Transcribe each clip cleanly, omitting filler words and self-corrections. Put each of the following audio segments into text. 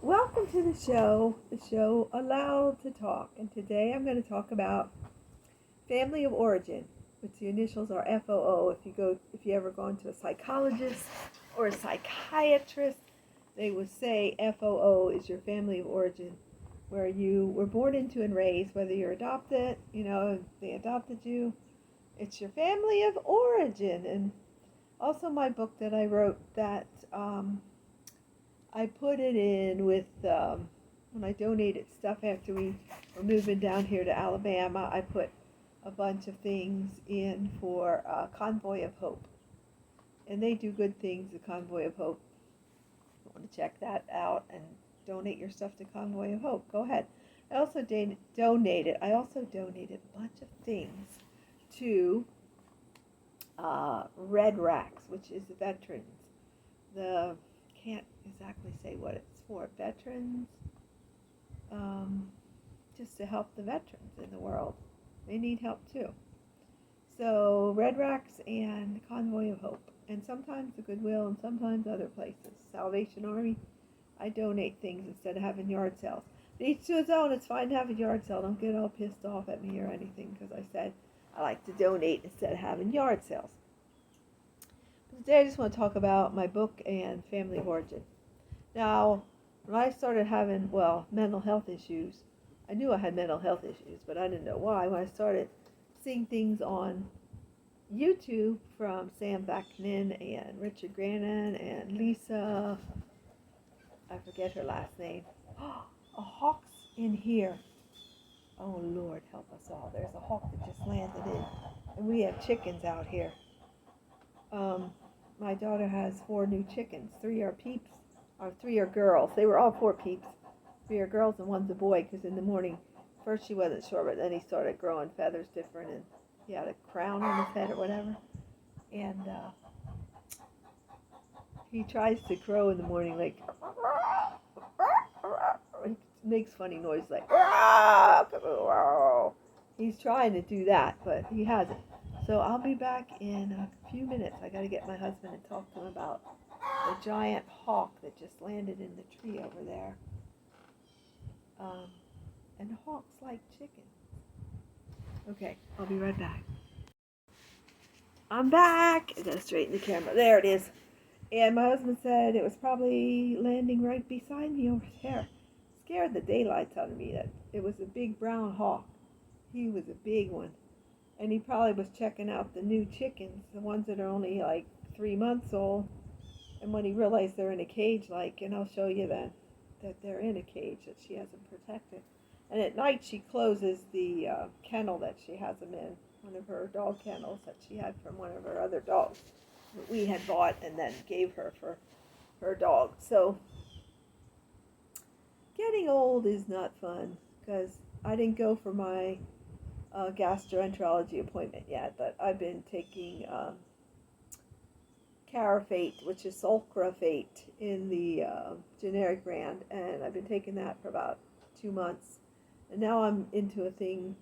welcome to the show Allowed to Talk. And today I'm going to talk about family of origin, which the initials are FOO. If you ever gone to a psychologist or a psychiatrist, they would say FOO is your family of origin, where you were born into and raised, whether you're adopted, they adopted you. It's your family of origin. And also my book that I wrote that I put it in with, when I donated stuff after we were moving down here to Alabama, I put a bunch of things in for Convoy of Hope. And they do good things, the Convoy of Hope. If you want to check that out and donate your stuff to Convoy of Hope, go ahead. I also donated a bunch of things to Red Racks, which is the veterans. Can't exactly say what it's for. Veterans, just to help the veterans in the world. They need help too. So Red Racks and Convoy of Hope, and sometimes the Goodwill, and sometimes other places. Salvation Army. I donate things instead of having yard sales. But each to his own. It's fine to have a yard sale. Don't get all pissed off at me or anything, because I said I like to donate instead of having yard sales. Today I just want to talk about my book and family of origin. Now, when I started having, mental health issues, I knew I had mental health issues, but I didn't know why. When I started seeing things on YouTube from Sam Vaknin and Richard Grannon and Lisa, I forget her last name. A hawk's in here. Oh, Lord, help us all. There's a hawk that just landed in. And we have chickens out here. My daughter has 4 new chickens. 3 are peeps, or 3 are girls. They were all 4 peeps. 3 are girls and 1's a boy, because in the morning, first she wasn't sure, but then he started growing feathers different, and he had a crown on his head or whatever. And he tries to crow in the morning like, he makes funny noise like, he's trying to do that, but he hasn't. So I'll be back in a few minutes. I got to get my husband and talk to him about the giant hawk that just landed in the tree over there. And the hawks like chicken. Okay, I'll be right back. I'm back. I gotta straighten the camera. There it is. And my husband said it was probably landing right beside me over there. Scared the daylights out of me that it was a big brown hawk. He was a big one. And he probably was checking out the new chickens, the ones that are only like 3 months old. And when he realized they're in a cage, and I'll show you then, that they're in a cage that she hasn't protected. And at night she closes the kennel that she has them in, one of her dog kennels that she had from one of her other dogs that we had bought and then gave her for her dog. So getting old is not fun, because I didn't go for my gastroenterology appointment yet, but I've been taking Carafate, which is Sulcrafate in the generic brand, and I've been taking that for about 2 months. And now I'm into a thing,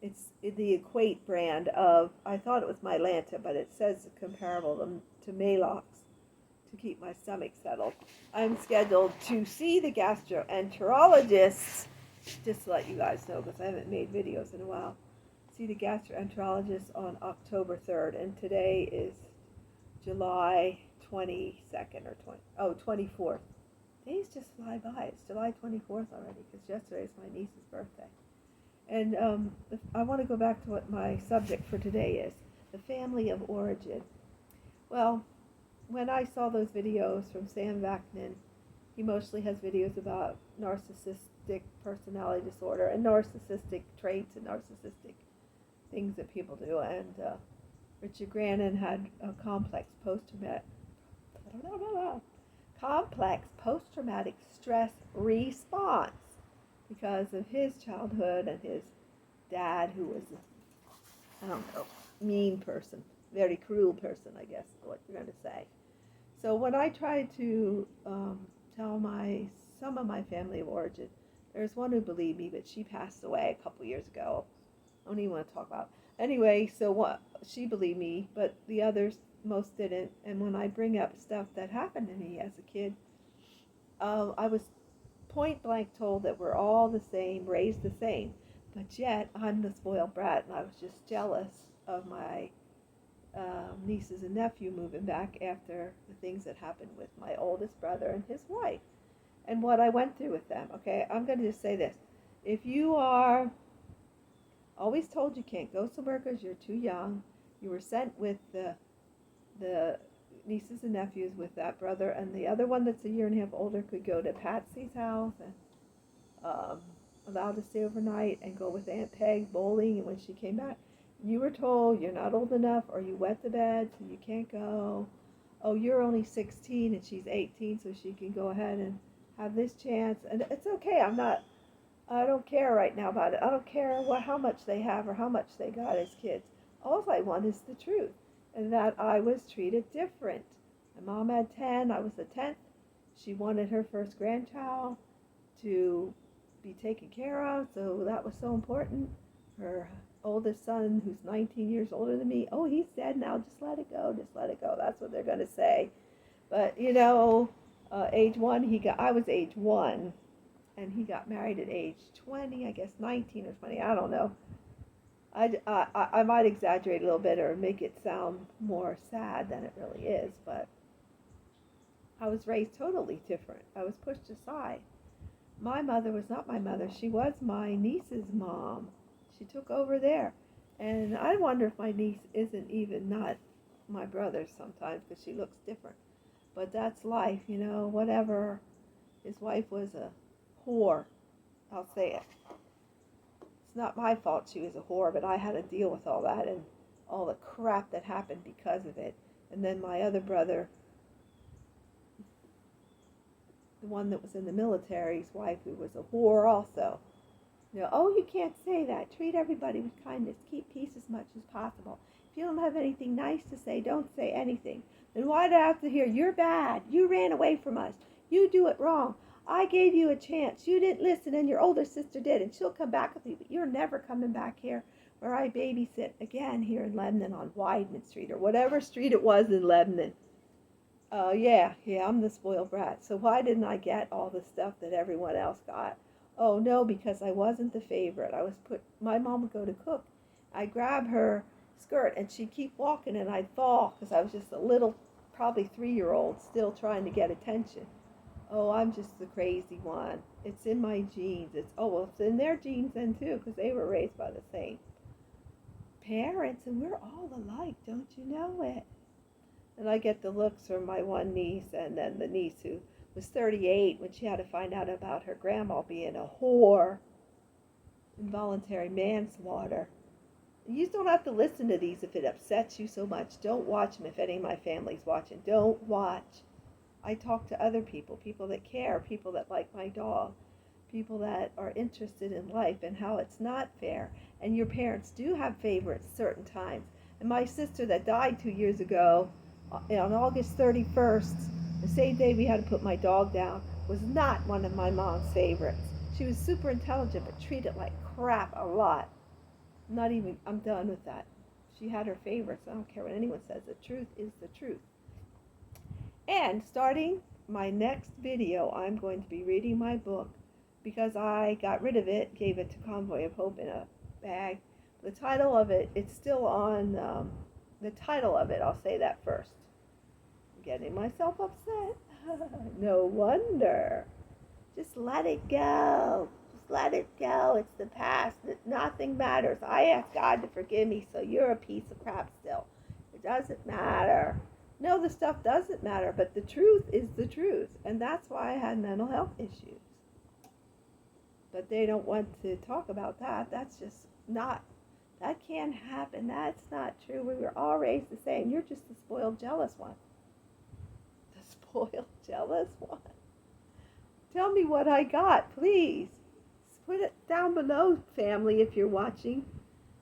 it's the Equate brand of, I thought it was Mylanta, but it says comparable to Maalox to keep my stomach settled. I'm scheduled to see the gastroenterologist, just to let you guys know, because I haven't made videos in a while. See the gastroenterologist on October 3rd, and today is July 22nd or 24th. Days just fly by. It's July 24th already, because yesterday is my niece's birthday. And I want to go back to what my subject for today is, the family of origin. Well, when I saw those videos from Sam Vaknin, he mostly has videos about narcissistic personality disorder and narcissistic traits and narcissistic things that people do. And Richard Grannon had a complex post-traumatic stress response because of his childhood and his dad, who was mean person, very cruel person, I guess is what you're going to say. So when I tried to tell some of my family of origin, there's one who believed me, but she passed away a couple years ago. I don't even want to talk about it. Anyway, so she believed me, but the others, most didn't. And when I bring up stuff that happened to me as a kid, I was point blank told that we're all the same, raised the same. But yet, I'm the spoiled brat, and I was just jealous of my nieces and nephew moving back after the things that happened with my oldest brother and his wife, and what I went through with them. Okay, I'm going to just say this. If you are always told you can't go somewhere because you're too young, you were sent with the nieces and nephews with that brother, and the other one that's a year and a half older could go to Patsy's house and allowed to stay overnight and go with Aunt Peg bowling, and when she came back, you were told you're not old enough or you wet the bed so you can't go. Oh, you're only 16 and she's 18 so she can go ahead and have this chance. And it's okay. I don't care right now about it. I don't care how much they have or how much they got as kids. All I want is the truth, and that I was treated different. My mom had 10. I was the 10th. She wanted her first grandchild to be taken care of, so that was so important. Her oldest son, who's 19 years older than me, oh, he's dead now, just let it go, just let it go. That's what they're going to say. But, age 1, I was age 1, and he got married at age 20, I guess 19 or 20, I don't know. I might exaggerate a little bit or make it sound more sad than it really is, but I was raised totally different. I was pushed aside. My mother was not my mother. She was my niece's mom. She took over there. And I wonder if my niece isn't even not my brother sometimes because she looks different. But that's life, whatever. His wife was a whore. I'll say it. It's not my fault she was a whore, but I had to deal with all that and all the crap that happened because of it. And then my other brother, the one that was in the military's wife, who was a whore also. Oh, you can't say that. Treat everybody with kindness. Keep peace as much as possible. If you don't have anything nice to say, don't say anything. Then why do I have to hear, you're bad, you ran away from us, you do it wrong, I gave you a chance, you didn't listen, and your older sister did, and she'll come back with you, but you're never coming back here where I babysit again here in Lebanon on Wideman Street, or whatever street it was in Lebanon. Yeah, I'm the spoiled brat. So why didn't I get all the stuff that everyone else got? Oh, no, because I wasn't the favorite. My mom would go to cook. I'd grab her skirt, and she'd keep walking, and I'd fall, because I was just a little, probably 3-year-old, still trying to get attention. Oh, I'm just the crazy one. It's in my genes. It's in their genes then, too, because they were raised by the same parents, and we're all alike, don't you know it? And I get the looks from my one niece, and then the niece who was 38 when she had to find out about her grandma being a whore, involuntary manslaughter. You just don't have to listen to these if it upsets you so much. Don't watch them if any of my family's watching. Don't watch. I talk to other people that care, people that like my dog, people that are interested in life and how it's not fair. And your parents do have favorites certain times. And my sister that died 2 years ago, on August 31st, the same day we had to put my dog down, was not one of my mom's favorites. She was super intelligent, but treated like crap a lot. I'm done with that. She had her favorites. I don't care what anyone says. The truth is the truth. And starting my next video, I'm going to be reading my book because I got rid of it, gave it to Convoy of Hope in a bag. The title of it, it's still on the title of it. I'll say that first. I'm getting myself upset. No wonder. Just let it go. Just let it go. It's the past. Nothing matters. I asked God to forgive me, so you're a piece of crap still. It doesn't matter. No, the stuff doesn't matter, but the truth is the truth. And that's why I had mental health issues. But they don't want to talk about that. That's just not, that can't happen. That's not true. We were all raised the same. You're just the spoiled, jealous one. The spoiled, jealous one. Tell me what I got, please. Put it down below, family, if you're watching.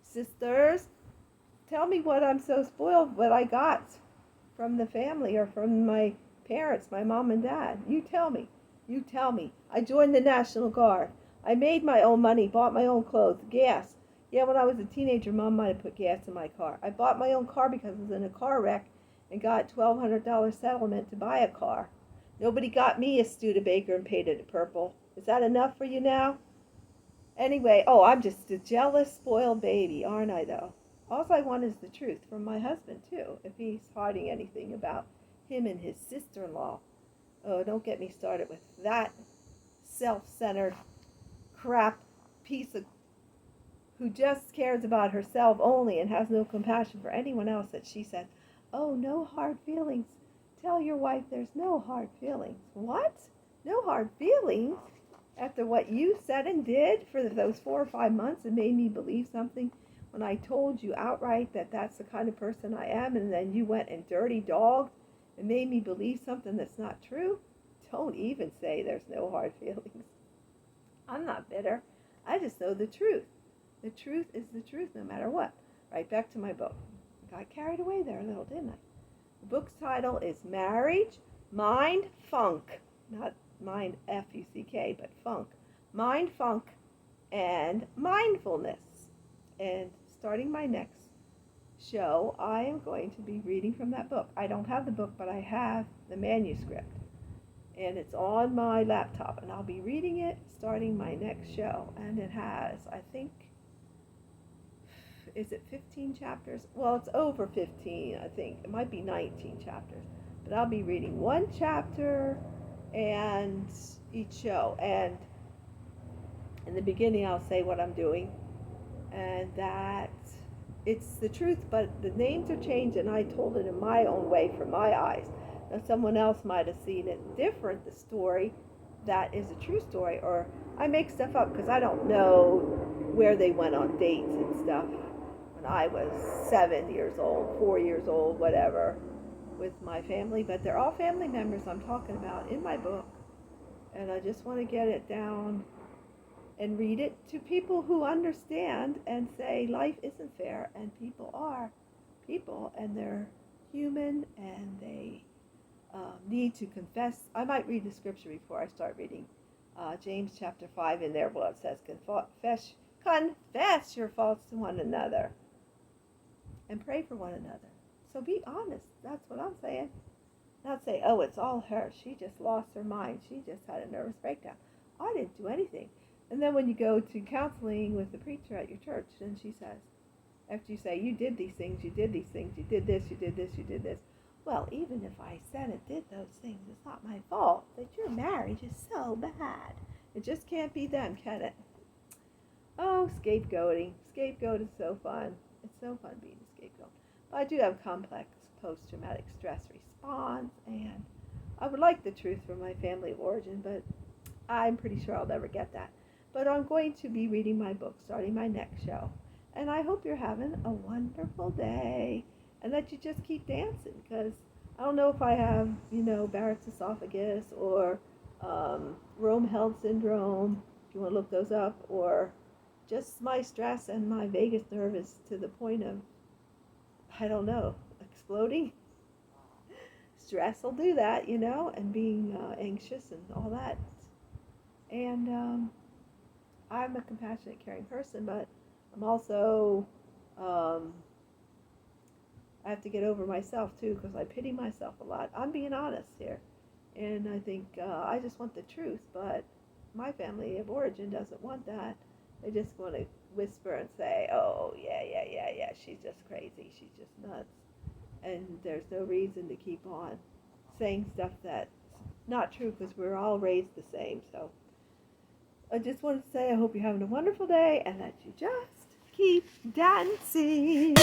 Sisters, tell me what I'm so spoiled, what I got from the family or from my parents, my mom and dad. You tell me. You tell me. I joined the National Guard. I made my own money, bought my own clothes, gas. Yeah, when I was a teenager, Mom might have put gas in my car. I bought my own car because I was in a car wreck and got $1,200 settlement to buy a car. Nobody got me a Studebaker and painted it purple. Is that enough for you now? Anyway, oh, I'm just a jealous, spoiled baby, aren't I, though? All I want is the truth from my husband, too, if he's hiding anything about him and his sister-in-law. Oh, don't get me started with that self-centered crap piece of who just cares about herself only and has no compassion for anyone else, that she said, oh, no hard feelings. Tell your wife there's no hard feelings. What? No hard feelings? After what you said and did for those 4 or 5 months and made me believe something when I told you outright that that's the kind of person I am, and then you went and dirty dogged and made me believe something that's not true? Don't even say there's no hard feelings. I'm not bitter. I just know the truth. The truth is the truth no matter what. Right back to my book. I got carried away there a little, didn't I? The book's title is Marriage, Mind, Funk. Not mind, F-U-C-K, but funk. Mind, Funk, and Mindfulness. And starting my next show, I am going to be reading from that book. I don't have the book, but I have the manuscript. And it's on my laptop, and I'll be reading it starting my next show. And it has, I think, is it 15 chapters? Well, it's over 15, I think. It might be 19 chapters. But I'll be reading one chapter and each show. And in the beginning, I'll say what I'm doing. And that it's the truth, but the names are changed, and I told it in my own way from my eyes. Now, someone else might have seen it different, the story that is a true story, or I make stuff up because I don't know where they went on dates and stuff when I was 7 years old, 4 years old, whatever, with my family. But they're all family members I'm talking about in my book, and I just want to get it down and read it to people who understand and say life isn't fair, and people are people, and they're human, and they need to confess. I might read the scripture before I start reading James chapter 5 in there, where it says confess your faults to one another and pray for one another. So be honest. That's what I'm saying. Not say, oh, it's all her. She just lost her mind. She just had a nervous breakdown. I didn't do anything. And then when you go to counseling with the preacher at your church, and she says, after you say, you did these things, you did these things, you did this, you did this, you did this. Well, even if I said and did those things, it's not my fault that your marriage is so bad. It just can't be them, can it? Oh, scapegoating. Scapegoat is so fun. It's so fun being a scapegoat. But I do have complex post-traumatic stress response, and I would like the truth from my family of origin, but I'm pretty sure I'll never get that. But I'm going to be reading my book, starting my next show. And I hope you're having a wonderful day, and that you just keep dancing, because I don't know if I have, Barrett's esophagus or Rome-Held syndrome, if you want to look those up, or just my stress and my vagus nerve is to the point of, I don't know, exploding. Stress will do that, and being anxious and all that. And I'm a compassionate, caring person, but I'm also, I have to get over myself too, because I pity myself a lot. I'm being honest here. And I think I just want the truth, but my family of origin doesn't want that. They just want to whisper and say, oh, yeah, she's just crazy, she's just nuts. And there's no reason to keep on saying stuff that's not true, because we're all raised the same. So I just want to say I hope you're having a wonderful day, and that you just keep dancing.